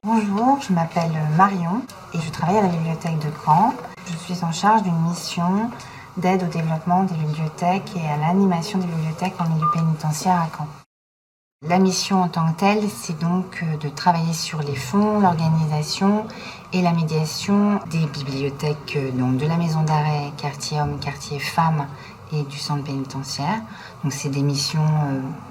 Bonjour, je m'appelle Marion et je travaille à la bibliothèque de Caen. Je suis en charge d'une mission d'aide au développement des bibliothèques et à l'animation des bibliothèques en milieu pénitentiaire à Caen. La mission en tant que telle, c'est donc de travailler sur les fonds, l'organisation et la médiation des bibliothèques donc de la maison d'arrêt, quartier hommes, quartier femmes et du centre pénitentiaire. Donc c'est des missions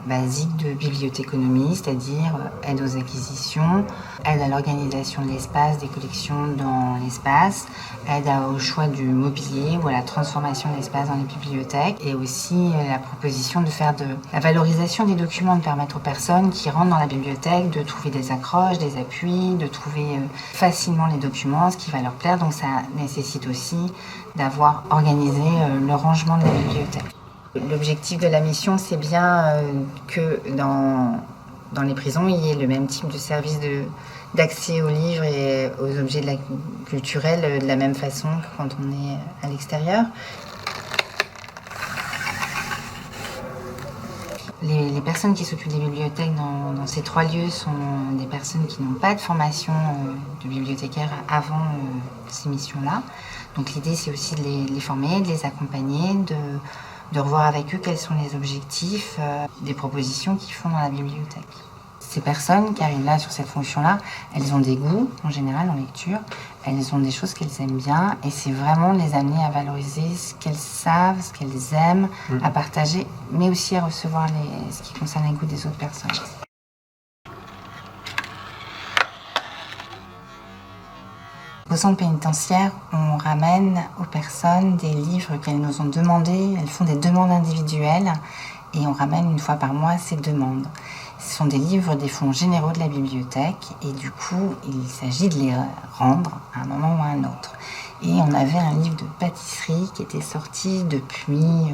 basiques de bibliothéconomie, c'est-à-dire aide aux acquisitions, aide à l'organisation de l'espace, des collections dans l'espace, aide au choix du mobilier ou à la transformation de l'espace dans les bibliothèques, et aussi la proposition de faire de la valorisation des documents, de permettre aux personnes qui rentrent dans la bibliothèque de trouver des accroches, des appuis, de trouver facilement les documents, ce qui va leur plaire. Donc ça nécessite aussi d'avoir organisé le rangement de la bibliothèque. L'objectif de la mission, c'est bien que dans les prisons, il y ait le même type de service d'accès aux livres et aux objets culturels de la même façon que quand on est à l'extérieur. Les personnes qui s'occupent des bibliothèques dans ces 3 lieux sont des personnes qui n'ont pas de formation de bibliothécaire avant ces missions-là. Donc l'idée, c'est aussi de les former, de les accompagner, de revoir avec eux quels sont les objectifs des propositions qu'ils font dans la bibliothèque. Ces personnes qui arrivent là sur cette fonction-là, elles ont des goûts en général en lecture, elles ont des choses qu'elles aiment bien, et c'est vraiment les amener à valoriser ce qu'elles savent, ce qu'elles aiment, à partager, mais aussi à recevoir ce qui concerne les goûts des autres personnes. Au centre pénitentiaire, on ramène aux personnes des livres qu'elles nous ont demandés. Elles font des demandes individuelles et on ramène une fois par mois ces demandes. Ce sont des livres des fonds généraux de la bibliothèque et du coup, il s'agit de les rendre à un moment ou à un autre. Et on avait un livre de pâtisserie qui était sorti depuis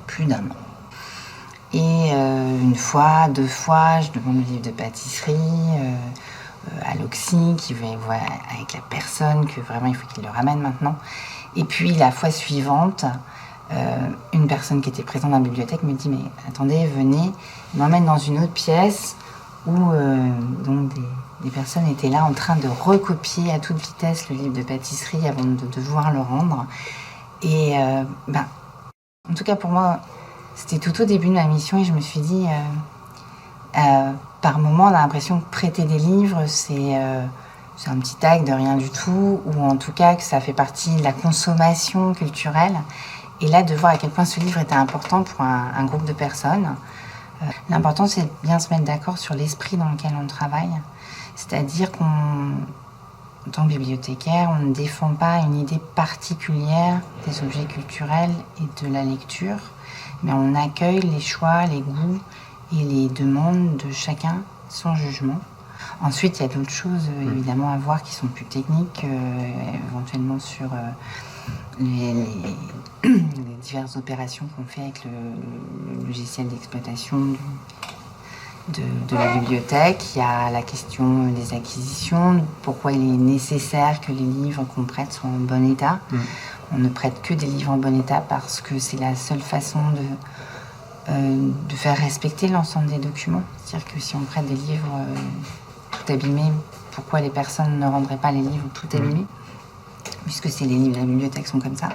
plus d'1 an. Et une fois, 2 fois, je demande le livre de pâtisserie à l'Oxy, qui va voir avec la personne que vraiment il faut qu'il le ramène maintenant. Et puis la fois suivante, une personne qui était présente dans la bibliothèque me dit « Mais attendez, venez », il m'emmène dans une autre pièce où donc des personnes étaient là en train de recopier à toute vitesse le livre de pâtisserie avant de devoir le rendre. Et en tout cas pour moi, c'était tout au début de ma mission et je me suis dit par moment, on a l'impression que prêter des livres, c'est un petit acte de rien du tout, ou en tout cas que ça fait partie de la consommation culturelle. Et là, de voir à quel point ce livre était important pour un groupe de personnes. L'important, c'est de bien se mettre d'accord sur l'esprit dans lequel on travaille. C'est-à-dire qu'en tant que bibliothécaire, on ne défend pas une idée particulière des objets culturels et de la lecture, mais on accueille les choix, les goûts et les demandes de chacun, sans jugement. Ensuite, il y a d'autres choses évidemment à voir qui sont plus techniques, éventuellement sur les diverses opérations qu'on fait avec le logiciel d'exploitation de la bibliothèque. Il y a la question des acquisitions, pourquoi il est nécessaire que les livres qu'on prête soient en bon état. On ne prête que des livres en bon état parce que c'est la seule façon de faire respecter l'ensemble des documents. C'est-à-dire que si on prête des livres tout abîmés, pourquoi les personnes ne rendraient pas les livres tout abîmés ? Puisque c'est les livres de la bibliothèque sont comme ça.